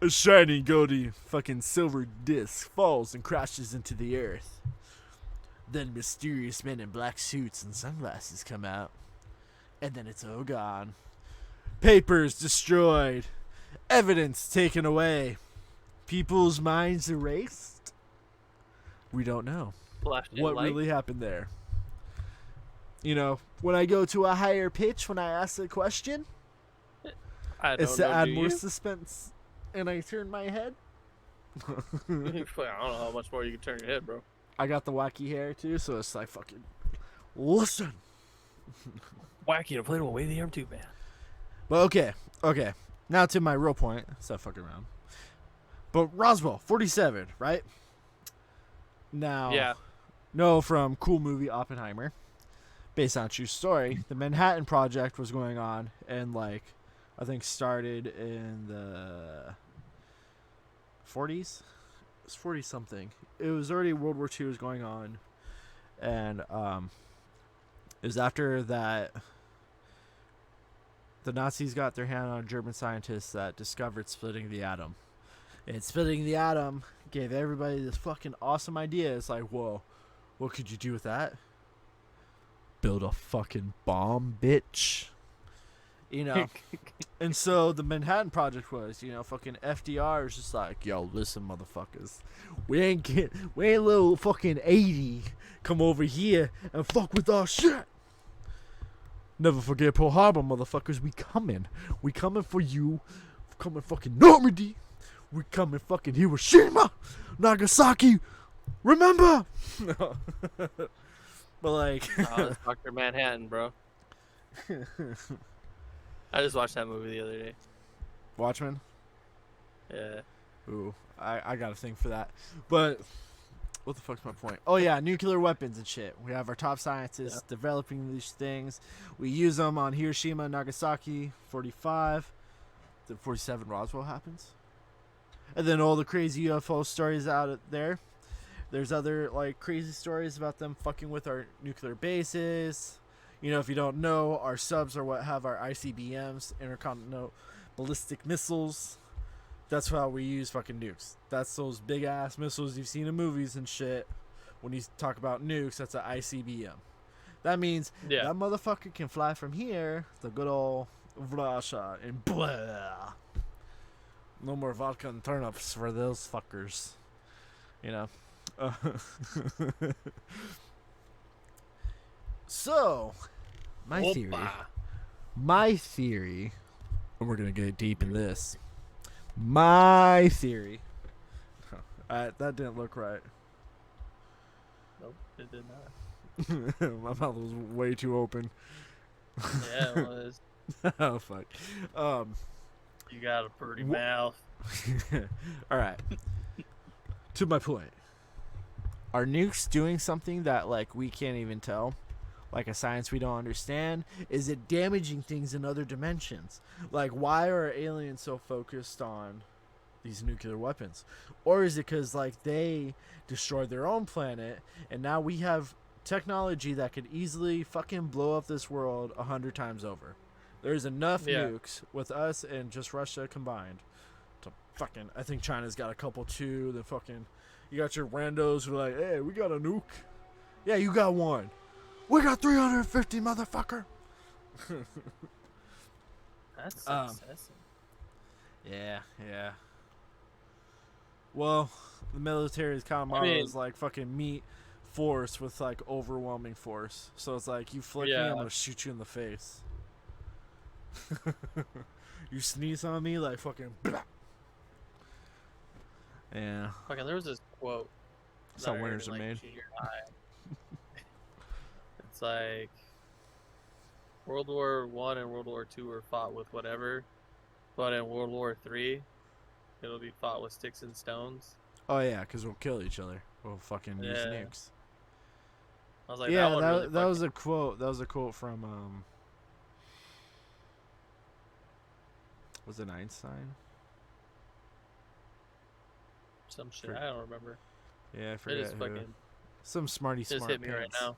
A shiny, goldy, fucking silver disc falls and crashes into the earth. Then mysterious men in black suits and sunglasses come out. And then it's all gone. Papers destroyed. Evidence taken away. People's minds erased. We don't know what really happened there. You know, when I go to a higher pitch, when I ask a question, it's to add more suspense, and I turn my head. I don't know how much more you can turn your head, bro. I got the wacky hair too, so it's like fucking listen. Wacky, inflatable, way the arm too, man. But okay. Now to my real point. Stop fucking around. But Roswell, 47, right? Now, yeah. No, from cool movie Oppenheimer, based on a true story. The Manhattan Project was going on, and like, I think started in the 40s. It was 40 something. It was already World War II was going on, and it was after that the Nazis got their hand on German scientists that discovered splitting the atom. And splitting the atom gave everybody this fucking awesome idea. It's like, whoa, what could you do with that? Build a fucking bomb, bitch. You know. And so the Manhattan Project was, you know, fucking FDR was just like, yo, listen, motherfuckers. We ain't little fucking 80 come over here and fuck with our shit. Never forget Pearl Harbor, motherfuckers. We coming for you. We're coming fucking Normandy. We coming fucking Hiroshima, Nagasaki. Remember? No. But like, it's Dr. Manhattan, bro. I just watched that movie the other day. Watchmen. Yeah. Ooh, I got a thing for that. But what the fuck's my point? Oh yeah, nuclear weapons and shit. We have our top scientists developing these things. We use them on Hiroshima, Nagasaki, 45. Then 47 Roswell happens. And then all the crazy UFO stories out there. There's other like crazy stories about them fucking with our nuclear bases. You know, if you don't know, our subs are what have our ICBMs, intercontinental ballistic missiles. That's how we use fucking nukes. That's those big ass missiles you've seen in movies and shit. When you talk about nukes, that's an ICBM. That means that motherfucker can fly from here to good old Russia and blah. No more vodka and turnips for those fuckers. You know? So, my theory, and we're going to get deep in this. My theory. That didn't look right. Nope, it did not. My mouth was way too open. Yeah, it was. Oh, fuck. You got a pretty mouth. All right. To my point. Are nukes doing something that, like, we can't even tell? Like a science we don't understand? Is it damaging things in other dimensions? Like, why are aliens so focused on these nuclear weapons? Or is it because, like, they destroyed their own planet, and now we have technology that could easily fucking blow up this world 100 times over? There's enough nukes with us and just Russia combined to fucking... I think China's got a couple too. The fucking... You got your randos who are like, hey, we got a nuke. Yeah, you got one. We got 350, motherfucker. That's excessive. Yeah. Well, the military's kind of model is like fucking meet force with like overwhelming force. So it's like, you flick me, I'm gonna shoot you in the face. You sneeze on me, like fucking. Yeah. Fucking, there was this quote. That's how winners are made. It's like World War I and World War II were fought with whatever, but in World War III, it'll be fought with sticks and stones. Oh yeah, because we'll kill each other. We'll fucking use nukes. I was like, yeah, that was a quote. That was a quote from was it Einstein? Some shit. I don't remember. Yeah, I forget. It is fucking. Some smarty just smart. Hit me right now.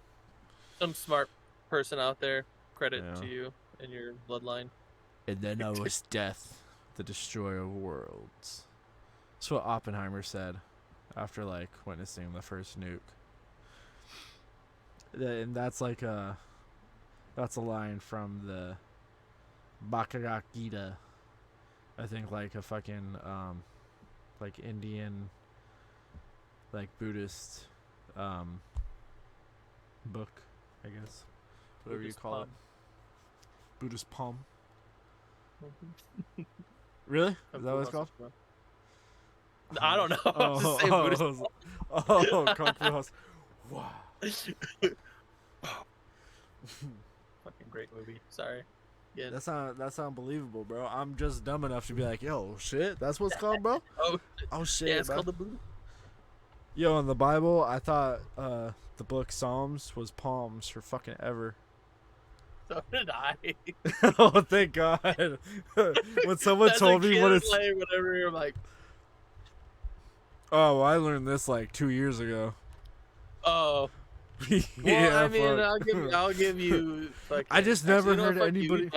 Some smart person out there. Credit to you and your bloodline. And then I was death, the destroyer of worlds. That's what Oppenheimer said after like witnessing the first nuke. And that's like that's a line from the Bhagavad Gita. I think like a fucking like Indian, like Buddhist book, I guess, whatever Buddhist you call it. Buddhist palm. Really? Is that what it's called? I don't know. I'm just saying Buddhist Kung Fu House. Wow. Fucking great movie. Sorry. Yeah. That's unbelievable, bro. I'm just dumb enough to be like, yo, shit, that's what it's called, bro? Oh shit. Yeah, it's bro. called the Buddha. Yo, in the Bible, I thought the book Psalms was palms for fucking ever. So did I. Oh, thank God. When someone told me what it's like, whatever, I'm like, oh, well, I learned this like 2 years ago. Oh. Yeah, well, I mean, I'll give you. Fucking, I just never heard anybody. You,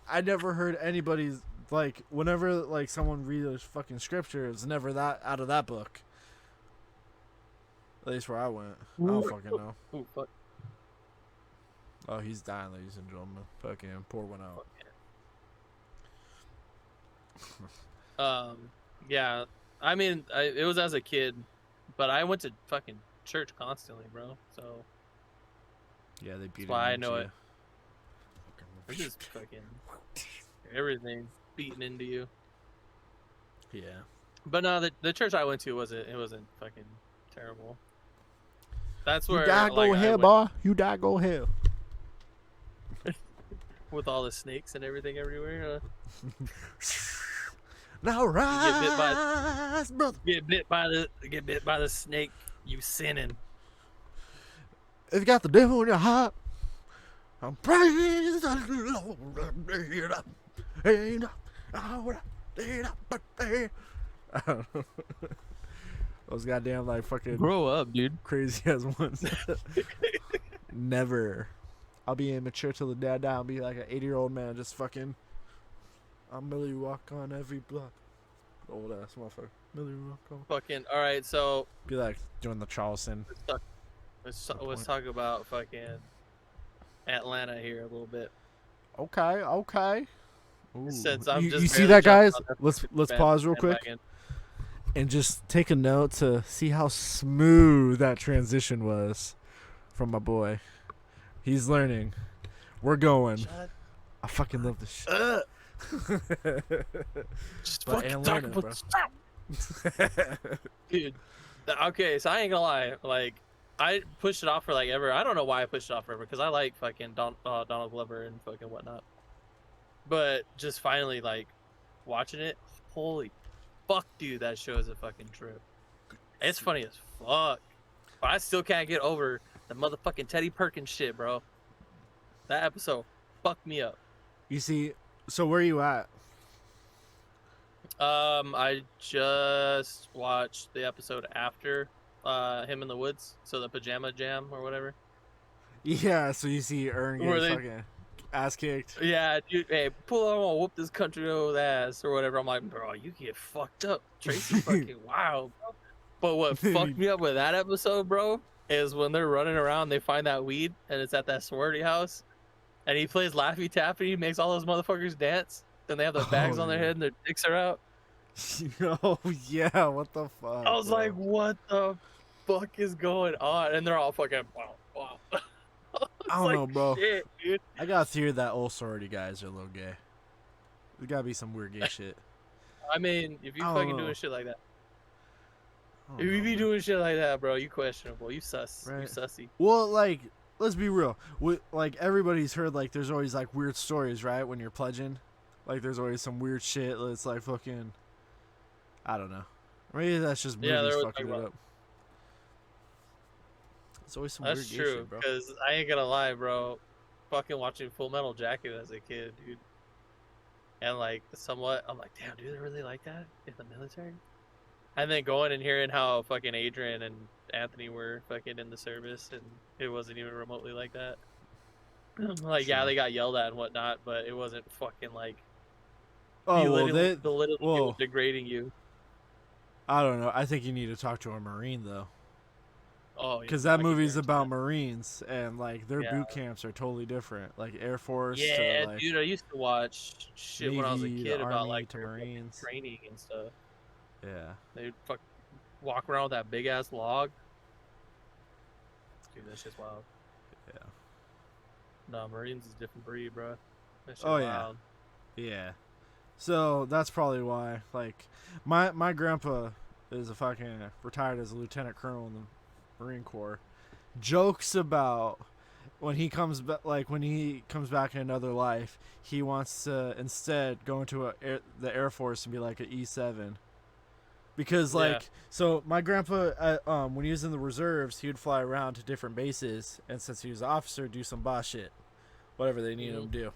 I never heard anybody's like whenever like someone reads fucking scripture, it's never that out of that book. At least where I went. I don't fucking know. Ooh, fuck. Oh, he's dying, ladies and gentlemen. Fucking pour one out. Yeah. I mean, it was as a kid, but I went to fucking church constantly, bro. So. Yeah, they beat. That's why I know it. It's just fucking everything beating into you. Yeah. But no, the church I went to wasn't fucking terrible. That's where you die, go hell, boy. You die, go hell. With all the snakes and everything everywhere. Now rise, brother. Get bit by the snake. You sinning. If you got the devil in your heart, I'm praising the Lord. Those goddamn like fucking grow up, dude. Crazy as ones. Never. I'll be immature till the day I die. I'll be like an 80-year-old man, just fucking I'm Millie Rock on every block. Old ass motherfucker. Millie Rock on. Fucking all right. So Be like doing the Charleston. let's talk about fucking Atlanta here a little bit. Okay. Ooh. Since I'm You just see barely that, guys? jumping on Let's that pause real quick bandwagon. and just take a note to see how smooth that transition was from my boy. He's learning. We're going. I fucking love this shit. Just But fucking Atlanta, talk bro. about dude. Okay, so I ain't gonna lie. Like, I pushed it off for like ever. I don't know why I pushed it off forever because I like fucking Donald Glover and fucking whatnot. But just finally like watching it, holy fuck, dude, that show is a fucking trip. It's funny as fuck, but I still can't get over the motherfucking Teddy Perkins shit, bro. That episode fucked me up. You see, so where are you at? I just watched the episode after him in the woods, so the pajama jam or whatever. Yeah, so you see Ern Where get they- fucking ass kicked. Yeah, dude, hey, pull on, I'm gonna whoop this country old ass or whatever. I'm like, bro, you get fucked up. Tracy fucking wild, bro. But what fucked me up with that episode, bro, is when they're running around, they find that weed, and it's at that sorority house, and he plays Laffy Taffy, he makes all those motherfuckers dance, and they have their bags on their head and their dicks are out. Oh yeah, what the fuck? I was bro? like, what the fuck is going on? And they're all fucking wow. I don't know, bro. Shit, dude. I got a theory that all sorority guys are a little gay. There's gotta be some weird gay shit. I mean, if you I don't fucking know. doing shit like that, I don't if you know, be man. doing shit like that, bro, you questionable. You sus. You Right. sussy. Well, like, let's be real. Like, everybody's heard, like, there's always, like, weird stories, right? When you're pledging. Like, there's always some weird shit that's, like, fucking... I don't know. Maybe that's just movies Yeah, there was, fucking like, it up. It's always some That's weird gay true. shit, bro. Because I ain't gonna lie, bro. Fucking watching Full Metal Jacket as a kid, dude. And like, somewhat, I'm like, damn, dude, they really like that in the military? And then going and hearing how fucking Adrian and Anthony were fucking in the service, and it wasn't even remotely like that. Like, yeah, True. they got yelled at and whatnot, but it wasn't fucking like Oh, well, belittling you whoa. and degrading you. I don't know. I think you need to talk to a Marine, though. Oh, Because yeah, I that can movie's guarantee about that. Marines, and, like, their Yeah. boot camps are totally different. Like, Air Force Yeah, to, like, dude, I used to watch shit when I was a Navy to kid about Army like to their fucking Marines. training and stuff. Yeah. They'd fuck walk around with that big ass log. Dude, that shit's wild. Yeah. No, Marines is a different breed, bro. That shit's Oh, yeah. wild. Yeah. So that's probably why. Like, my grandpa is a fucking retired as a lieutenant colonel in the Marine Corps. Jokes about when he comes back, like when he comes back in another life, he wants to instead go into the Air Force and be like an E7. Because like, so my grandpa, when he was in the reserves, he would fly around to different bases, and since he was an officer, do some boss shit, whatever they needed him to do.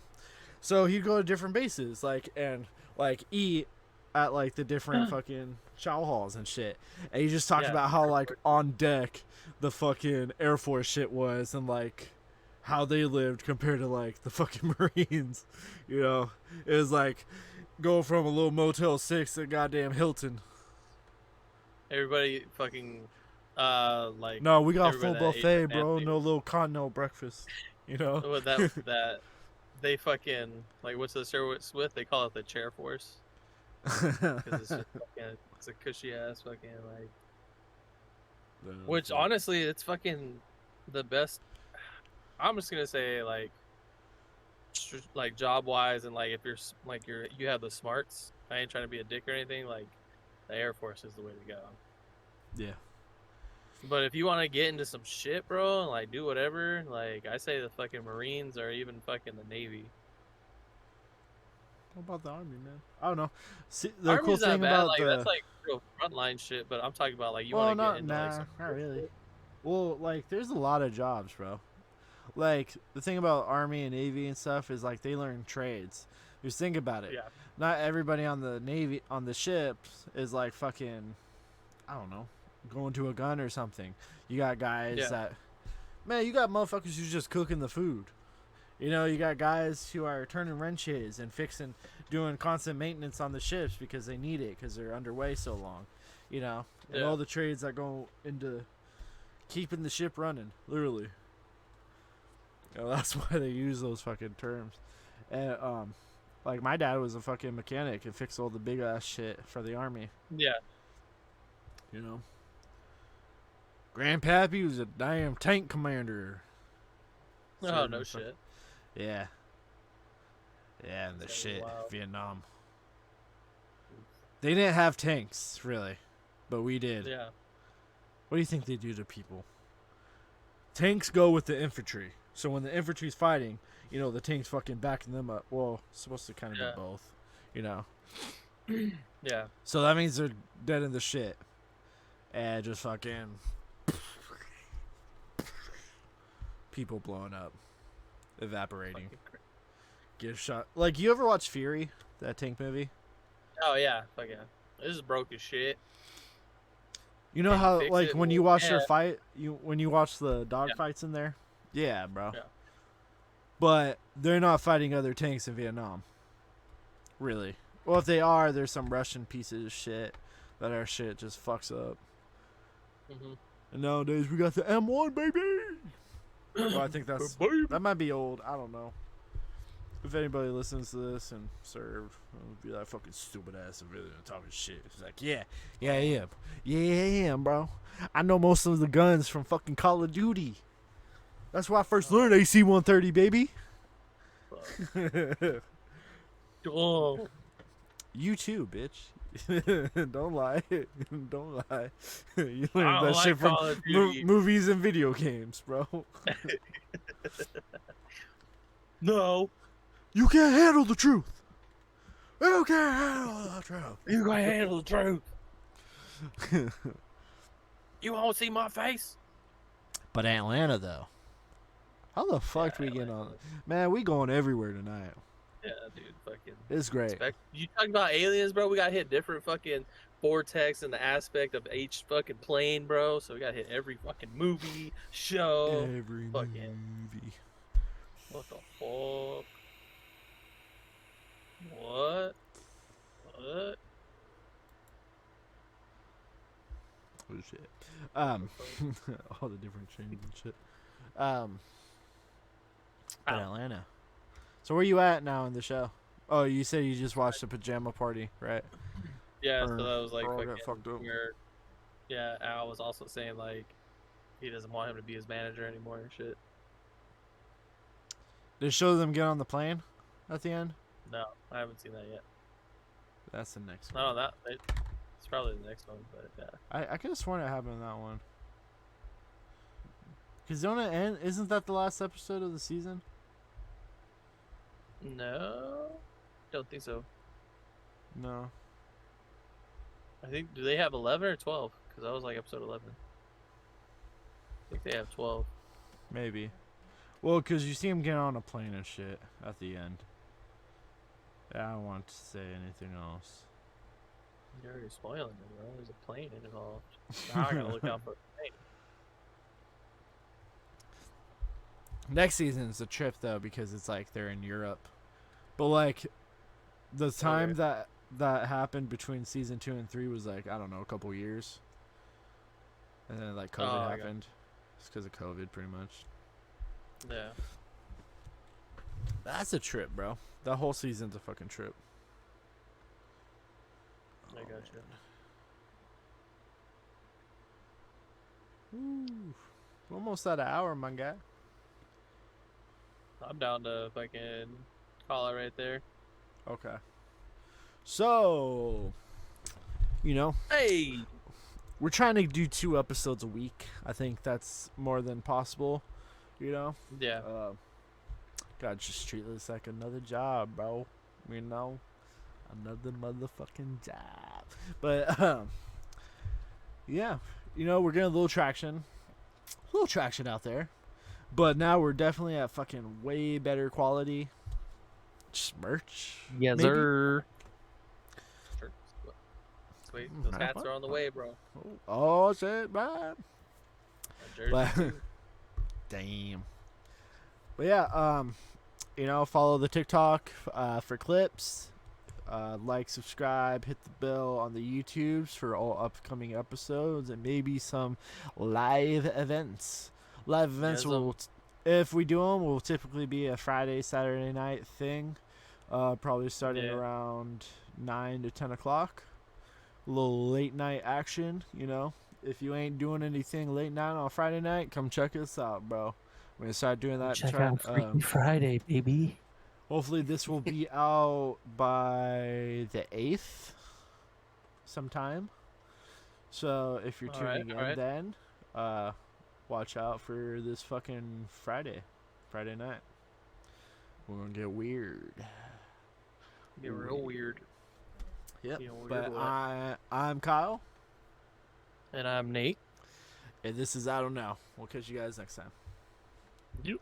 So he'd go to different bases, like, and like eat at like the different fucking chow halls and shit. And he just talked about how like on deck the fucking Air Force shit was, and like how they lived compared to like the fucking Marines. You know, it was like go from a little Motel 6 to goddamn Hilton. Everybody fucking like No, we got everybody full that ate buffet, the bro. fancy- No little continental breakfast. You know. With that they fucking like what's the service with? They call it the chair force. Because it's just fucking, it's a cushy ass fucking like. Which honestly, it's fucking the best. I'm just gonna say like job wise and like if you're like you have the smarts. I ain't trying to be a dick or anything. Like the Air Force is the way to go. Yeah. But if you want to get into some shit, bro, and like do whatever, like I say the fucking Marines or even fucking the Navy. What about the Army, man? I don't know. See, the Army's cool not thing bad. about Like the that's like real frontline shit. But I'm talking about like you well, want to not get into like some not really. Well, like there's a lot of jobs, bro. Like the thing about Army and Navy and stuff is like they learn trades. Just think about it. Yeah. Not everybody on the Navy on the ships is like fucking, I don't know, going to a gun or something. You got guys that, man, you got motherfuckers who's just cooking the food. You know, you got guys who are turning wrenches and doing constant maintenance on the ships because they need it because they're underway so long. You know, and all the trades that go into keeping the ship running, literally. You know, that's why they use those fucking terms. And like my dad was a fucking mechanic and fixed all the big ass shit for the army. Yeah. You know, Grandpappy was a damn tank commander. Oh no shit. Yeah. Yeah, and the shit Vietnam. They didn't have tanks really, but we did. Yeah. What do you think they do to people? Tanks go with the infantry. So when the infantry's fighting, you know, the tanks fucking backing them up. Well, it's supposed to kind of be both, you know. Yeah. So that means they're dead in the shit. And just fucking people blowing up, evaporating, get shot. Like, you ever watch Fury, that tank movie? Oh yeah, fuck yeah. This is broke as shit. You know how, like, when you watch their fight, when you watch the dog Yeah. fights in there? Yeah, bro. Yeah. But they're not fighting other tanks in Vietnam. Really. Well, if they are, there's some Russian pieces of shit that our shit just fucks up. Mm-hmm. And nowadays we got the M1, baby! Well, I think that might be old. I don't know. If anybody listens to this and served, it'll be like fucking stupid ass civilian talking shit. It's like, yeah, I am. Yeah, I am, bro. I know most of the guns from fucking Call of Duty. That's why I first learned AC-130, baby. Oh. You too, bitch. Don't lie. Don't lie. You learned I that don't shit like Call of from Duty. movies and video games, bro. No. You can't handle the truth. You can't handle the truth. You can't handle the truth. You won't see my face. But Atlanta, though. How the fuck we get on? Man, we going everywhere tonight. Yeah, dude, fucking. It's great. You talking about aliens, bro? We got hit different fucking vortex in the aspect of each fucking plane, bro. So we got hit every fucking movie, show. Every fucking movie. What the fuck? What? What? Oh shit. All the different chains and shit. But Atlanta. So where you at now in the show? Oh, you said you just watched the pajama party, right? Yeah, so that was like Earl fucking got fucked up. where, yeah, Al was also saying like he doesn't want him to be his manager anymore and shit. Did it show them get on the plane at the end? No, I haven't seen that yet. That's the next No, one. that it's probably the next one, but yeah. I could have sworn it happened in that one. Cause don't it end? Isn't that the last episode of the season? No, don't think so. No. I think, do they have 11 or 12? Because that was like episode 11. I think they have 12. Maybe. Well, cause you see him get on a plane and shit at the end. I don't want to say anything else. You're already spoiling it, bro. There's a plane involved. Now I gotta look out for a plane. Next season's a trip though because it's like they're in Europe, but like the time that happened between season 2 and 3 was like I don't know a couple years, and then like COVID happened. It's because of COVID, pretty much. Yeah. That's a trip, bro. That whole season's a fucking trip. I got you. Ooh, almost at an hour, my guy. I'm down to fucking call it right there. Okay. So, you know, Hey! we're trying to do 2 episodes a week. I think that's more than possible. You know. Yeah. God, just treat this like another job, bro. You know, another motherfucking job. But yeah, you know, we're getting a little traction out there. But now we're definitely at fucking way better quality. Just merch. Yes, maybe? sir. Sweet. Those hats are on the way, bro. Oh shit, man. Jersey But too. damn. But yeah, follow the TikTok for clips. Like, subscribe, hit the bell on the YouTubes for all upcoming episodes, and maybe some live events. Will, if we do them, will typically be a Friday, Saturday night thing. Probably starting around 9 to 10 o'clock. A little late night action, If you ain't doing anything late night on Friday night, come check us out, bro. We're gonna start doing that. Check out Freaky Friday, baby. Hopefully this will be out by the 8th sometime. So if you're tuning in then, watch out for this fucking Friday night. We're gonna get weird. Get real weird. Yep. But I'm Kyle. And I'm Nate. And this is I Don't Know. We'll catch you guys next time. Yep.